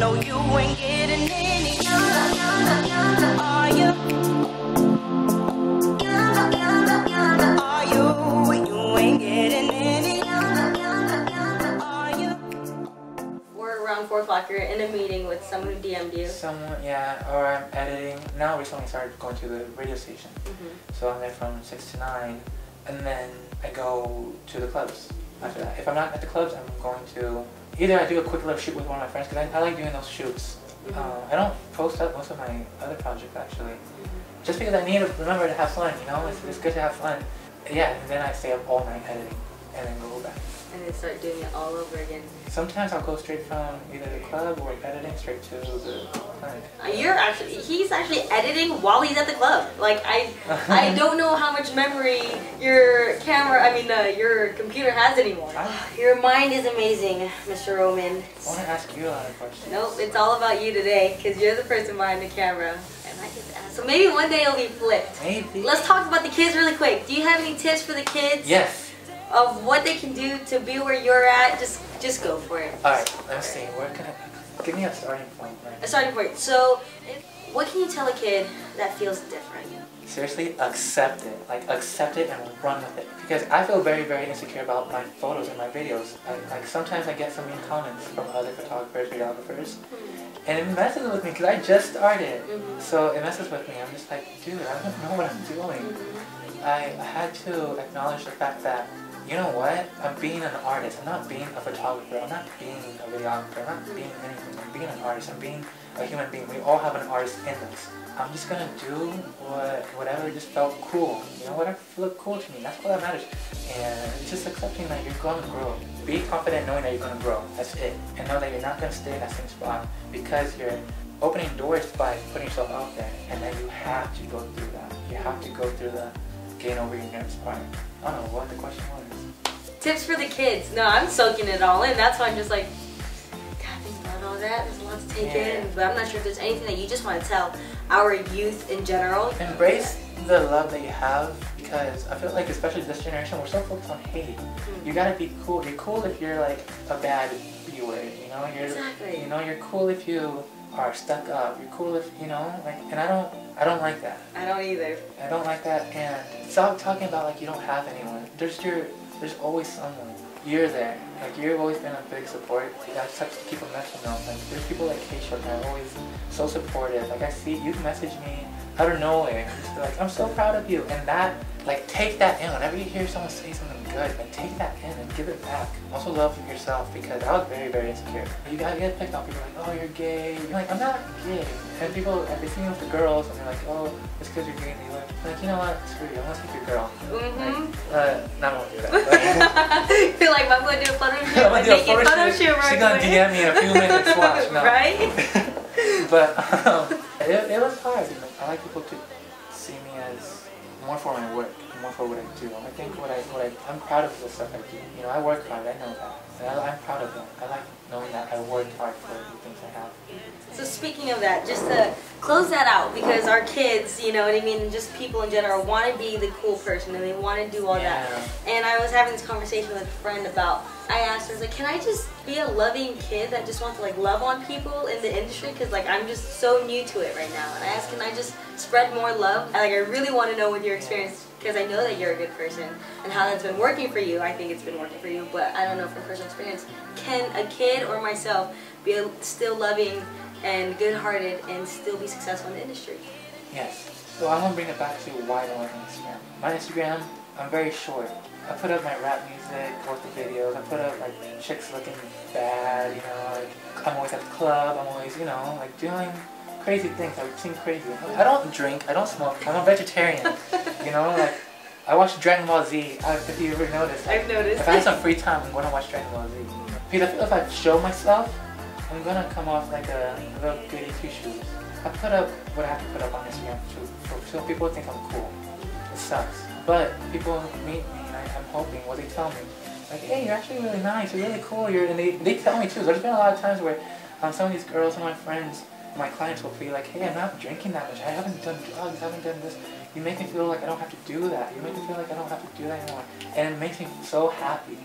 No, you ain't getting any younger. Are you? Are you? You ain't getting any younger. Are you? We're around 4 o'clock. You're in a meeting with someone who DM'd you. Someone, yeah, or I'm editing. Now recently started going to the radio station. So I'm there from 6 to 9, and then I go to the clubs after that. If I'm not at the clubs, I'm going to, either I do a quick little shoot with one of my friends, because I like doing those shoots. I don't post up most of my other projects actually, just because I need to remember to have fun, you know, it's good to have fun. Yeah, and then I stay up all night editing, and then go back. And then start doing it all over again. Sometimes I'll go straight from either the club or editing straight to the clinic. He's actually editing while he's at the club. Like I don't know how much memory your your computer has anymore. Your mind is amazing, Mr. Roman. I want to ask you a lot of questions. Nope, it's all about you today, because you're the person behind the camera. And I get to ask. So maybe one day it'll be flipped. Maybe. Let's talk about the kids really quick. Do you have any tips for the kids? Yes. Of what they can do to be where you're at? Just go for it. Alright, let's see. Where can I give me a starting point? Right? A starting point. So, what can you tell a kid that feels different? Seriously, accept it. Like, accept it and run with it. Because I feel very, very insecure about my photos and my videos. Like sometimes I get some mean comments from other photographers, videographers, and it messes with me because I just started. So it messes with me. I'm just like, dude, I don't know what I'm doing. I had to acknowledge the fact that, you know what? I'm being an artist. I'm not being a photographer. I'm not being a videographer. I'm not being anything. I'm being an artist. I'm being a human being. We all have an artist in us. I'm just gonna do whatever just felt cool. You know, whatever looked cool to me. That's all that matters. And it's just accepting that you're gonna grow. Be confident knowing that you're gonna grow. That's it. And know that you're not gonna stay in that same spot because you're opening doors by putting yourself out there. And that you have to go through that. You have to go through the getting over your nerves part. I don't know what the question was. Tips for the kids. No, I'm soaking it all in. That's why I'm just like, God, think about all that. There's a lot to take in. But I'm not sure if there's anything that you just want to tell our youth in general. Embrace the love that you have, because I feel like especially this generation, we're so focused on hate. You gotta be cool. You're cool if you're like a bad B-word, you know? You know, you're cool if you are stuck up. You're cool if, you know, like, and I don't like that. I don't either. I don't like that, and stop talking about like you don't have anyone. There's always someone. You're there. Like, you've always been a big support. I just have to keep a message on. Like, there's people like K.Short that are always so supportive. Like, I see you message me out of nowhere. Just like, I'm so proud of you. And that, like, take that in. Whenever you hear someone say something good, like, take that in and give it back. Also love yourself, because I was very, very insecure. You get picked on. People are like, oh, you're gay. You're like, I'm not gay. And people, like, they see me with the girls, and they're like, oh, it's because you're gay. And they're like, you know what? Screw you. I'm gonna take your girl. Like, no, I won't do that. I feel like I'm going to do a photo shoot. I'm gonna do a photo shoot. She's gonna DM me in a few minutes. Watch. No. Right? But it was hard. You know? I like people to see me as more for my work, more for what I do. I think I'm proud of the stuff I do. You know, I work hard. I know that. And I'm proud of that. I like knowing that I worked hard for the things I have. So speaking of that, just to close that out, because our kids, you know what I mean, just people in general want to be the cool person and they want to do all that. And I was having this conversation with a friend about, I asked her, like, can I just be a loving kid that just wants to like love on people in the industry? Because like I'm just so new to it right now. And I asked, can I just spread more love? Like, I really want to know what your experience, because I know that you're a good person and how that's been working for you. I think it's been working for you, but I don't know from personal experience. Can a kid or myself be still loving and good-hearted and still be successful in the industry? Yes. So I'm gonna bring it back to why I don't like Instagram. My Instagram, I'm very short. I put up my rap music, work the videos. I put up like chicks looking bad, you know. Like, I'm always at the club. I'm always, you know, like doing crazy things. I seem crazy. I don't drink. I don't smoke. I'm a vegetarian. You know, like I watch Dragon Ball Z. If you ever noticed, I've noticed. If I have some free time, I'm gonna watch Dragon Ball Z. Because I feel if I show myself, I'm gonna come off like a little goody two-shoes. I put up what I have to put up on Instagram so people think I'm cool. It sucks. But people meet me and I'm hoping what they tell me. Like, hey, you're actually really nice, you're really cool, and they tell me too. There's been a lot of times where some of these girls, some of my friends, my clients will be like, hey, I'm not drinking that much, I haven't done drugs, I haven't done this. You make me feel like I don't have to do that. You make me feel like I don't have to do that anymore. And it makes me so happy.